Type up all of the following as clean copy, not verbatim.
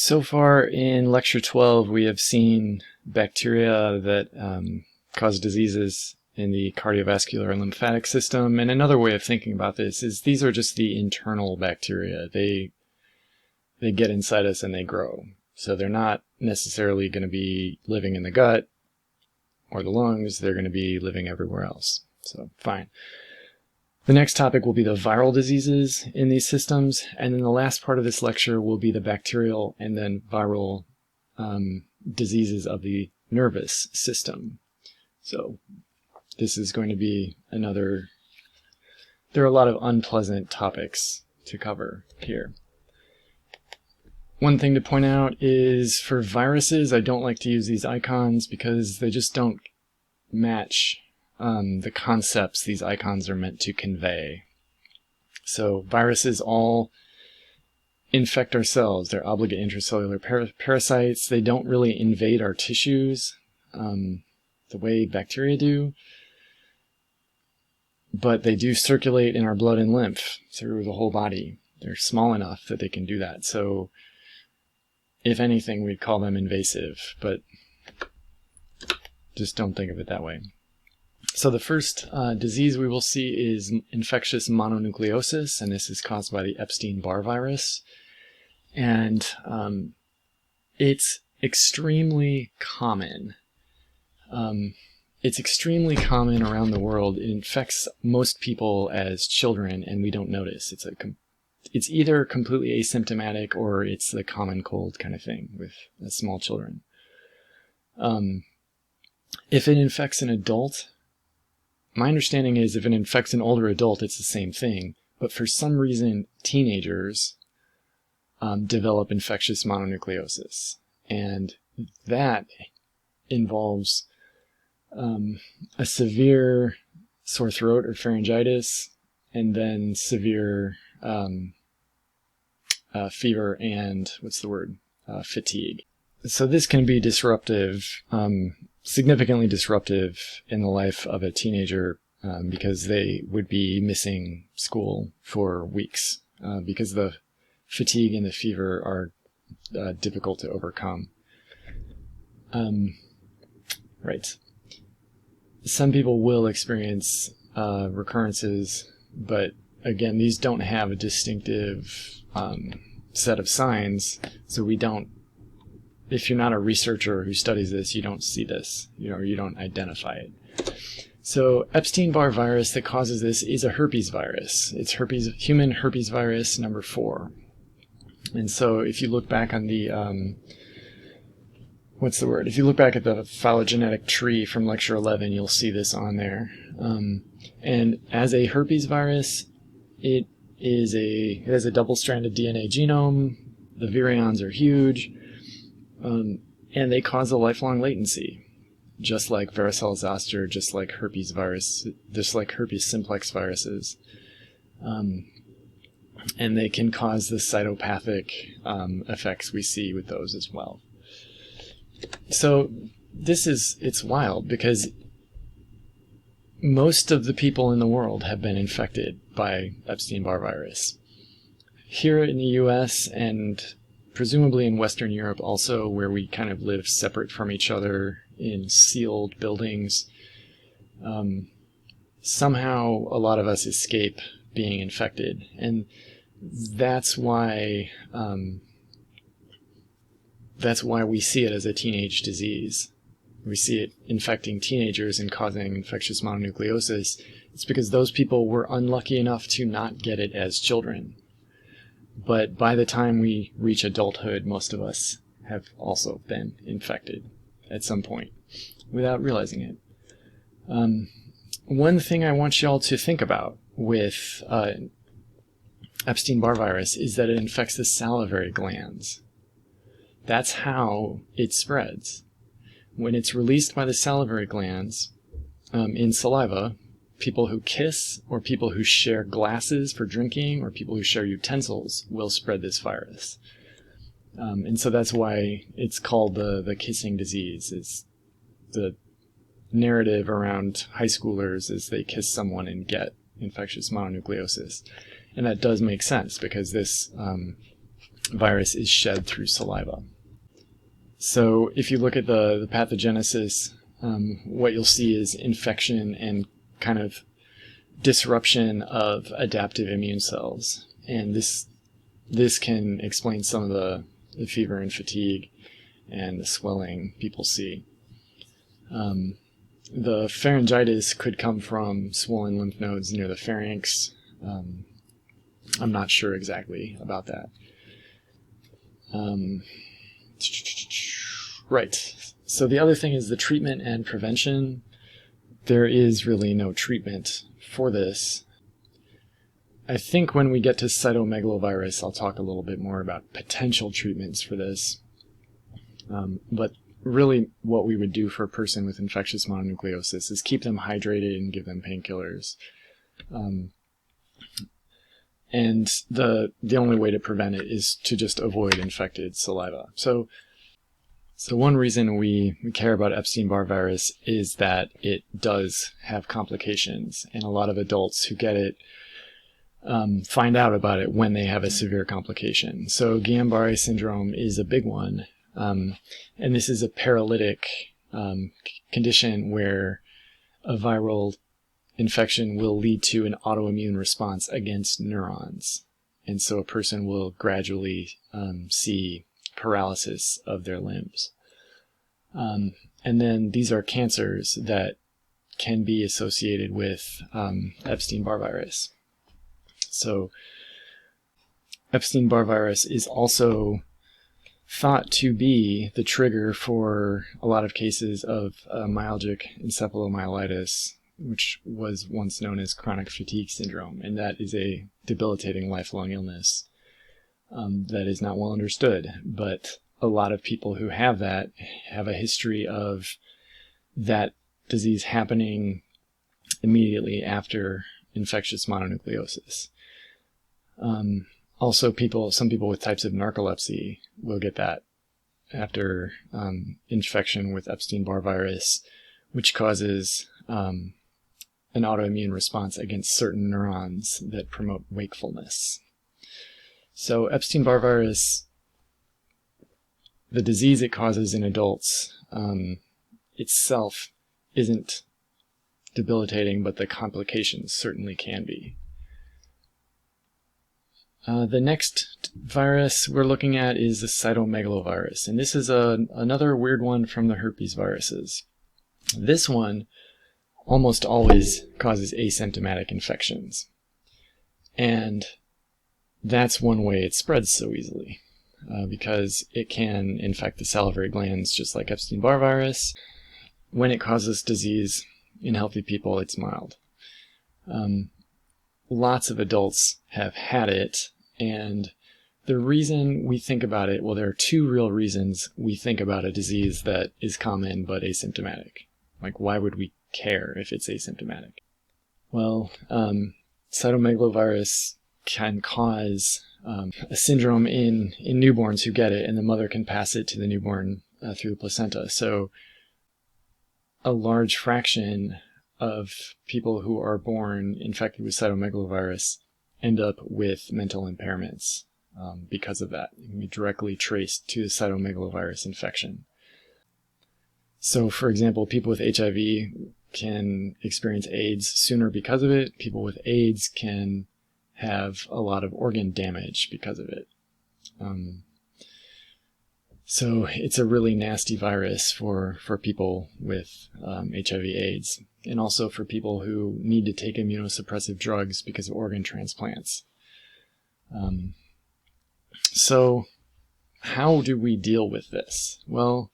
So far in Lecture 12, we have seen bacteria that cause diseases in the cardiovascular and lymphatic system. And another way of thinking about this is these are just the internal bacteria. They get inside us and they grow. So they're not necessarily going to be living in the gut or the lungs. They're going to be living everywhere else. So fine. The next topic will be the viral diseases in these systems, and then the last part of this lecture will be the bacterial and then viral diseases of the nervous system. So this is going to be another, there are a lot of unpleasant topics to cover here. One thing to point out is for viruses, I don't like to use these icons because they just don't match the concepts these icons are meant to convey. So viruses all infect our cells. They're obligate intracellular parasites. They don't really invade our tissues the way bacteria do, but they do circulate in our blood and lymph through the whole body. They're small enough that they can do that. So if anything, we'd call them invasive, but just don't think of it that way. So the first disease we will see is infectious mononucleosis, and this is caused by the Epstein-Barr virus. And it's extremely common. It's extremely common around the world. It infects most people as children, and we don't notice. It's either completely asymptomatic or it's the common cold kind of thing with small children. If it infects an adult, my understanding is if it infects an older adult, it's the same thing. But for some reason, teenagers develop infectious mononucleosis. And that involves a severe sore throat or pharyngitis, and then severe fever and, fatigue. So this can be disruptive, significantly disruptive in the life of a teenager because they would be missing school for weeks because the fatigue and the fever are difficult to overcome. Right. Some people will experience recurrences, but again, these don't have a distinctive set of signs, so we don't. If you're not a researcher who studies this, you don't see this, you don't identify it. So Epstein-Barr virus that causes this is a herpes virus. It's human herpes virus number 4. And so if you look back on the, if you look back at the phylogenetic tree from lecture 11, you'll see this on there. And as a herpes virus, it has a double-stranded DNA genome. The virions are huge. And they cause a lifelong latency, just like varicella zoster, just like herpes virus, just like herpes simplex viruses. And they can cause the cytopathic effects we see with those as well. So it's wild because most of the people in the world have been infected by Epstein-Barr virus. Here in the US and presumably in Western Europe also, where we kind of live separate from each other in sealed buildings, somehow a lot of us escape being infected. And that's why we see it as a teenage disease. We see it infecting teenagers and causing infectious mononucleosis. It's because those people were unlucky enough to not get it as children. But by the time we reach adulthood, most of us have also been infected at some point without realizing it. One thing I want y'all to think about with Epstein-Barr virus is that it infects the salivary glands. That's how it spreads. When it's released by the salivary glands in saliva, people who kiss or people who share glasses for drinking or people who share utensils will spread this virus. And so that's why it's called the kissing disease. It's the narrative around high schoolers is they kiss someone and get infectious mononucleosis. And that does make sense because this virus is shed through saliva. So if you look at the pathogenesis, what you'll see is infection and kind of disruption of adaptive immune cells. And this can explain some of the fever and fatigue and the swelling people see. The pharyngitis could come from swollen lymph nodes near the pharynx. I'm not sure exactly about that. Right. So the other thing is the treatment and prevention. There is really no treatment for this. I think when we get to cytomegalovirus, I'll talk a little bit more about potential treatments for this. But really what we would do for a person with infectious mononucleosis is keep them hydrated and give them painkillers. And the only way to prevent it is to just avoid infected saliva. So one reason we care about Epstein-Barr virus is that it does have complications, and a lot of adults who get it find out about it when they have a severe complication. So Guillain-Barré syndrome is a big one, and this is a paralytic condition where a viral infection will lead to an autoimmune response against neurons, and so a person will gradually see paralysis of their limbs. And then these are cancers that can be associated with Epstein-Barr virus. So Epstein-Barr virus is also thought to be the trigger for a lot of cases of myalgic encephalomyelitis, which was once known as chronic fatigue syndrome, and that is a debilitating lifelong illness that is not well understood. But a lot of people who have that have a history of that disease happening immediately after infectious mononucleosis. Also, some people with types of narcolepsy will get that after infection with Epstein-Barr virus, which causes an autoimmune response against certain neurons that promote wakefulness. So Epstein-Barr virus, the disease it causes in adults itself isn't debilitating, but the complications certainly can be. The next virus we're looking at is the cytomegalovirus, and this is another weird one from the herpes viruses. This one almost always causes asymptomatic infections, and that's one way it spreads so easily, because it can infect the salivary glands just like Epstein-Barr virus. When it causes disease in healthy people, it's mild. Lots of adults have had it, and the reason we think about it, well, there are two real reasons we think about a disease that is common but asymptomatic. Like, why would we care if it's asymptomatic? Well, cytomegalovirus can cause a syndrome in newborns who get it, and the mother can pass it to the newborn through the placenta. So a large fraction of people who are born infected with cytomegalovirus end up with mental impairments because of that. It can be directly traced to the cytomegalovirus infection. So, for example, people with HIV can experience AIDS sooner because of it. People with AIDS can have a lot of organ damage because of it. So it's a really nasty virus for people with HIV/AIDS, and also for people who need to take immunosuppressive drugs because of organ transplants. So how do we deal with this? Well,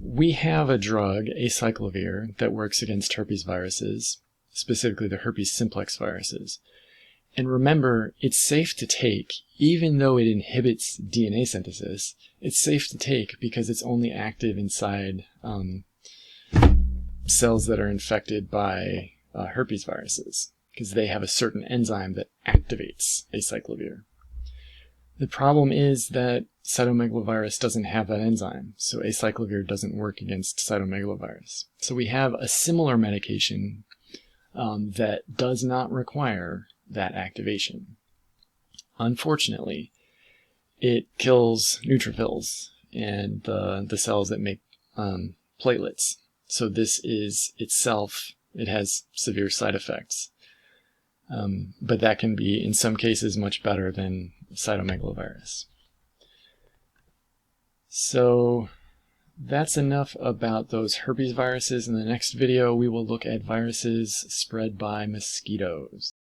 we have a drug, acyclovir, that works against herpes viruses, specifically the herpes simplex viruses. And remember, it's safe to take, even though it inhibits DNA synthesis. It's safe to take because it's only active inside cells that are infected by herpes viruses, because they have a certain enzyme that activates acyclovir. The problem is that cytomegalovirus doesn't have that enzyme, so acyclovir doesn't work against cytomegalovirus. So we have a similar medication that does not require that activation. Unfortunately, it kills neutrophils and the cells that make platelets. So this is itself, it has severe side effects. But that can be, in some cases, much better than cytomegalovirus. So that's enough about those herpes viruses. In the next video, we will look at viruses spread by mosquitoes.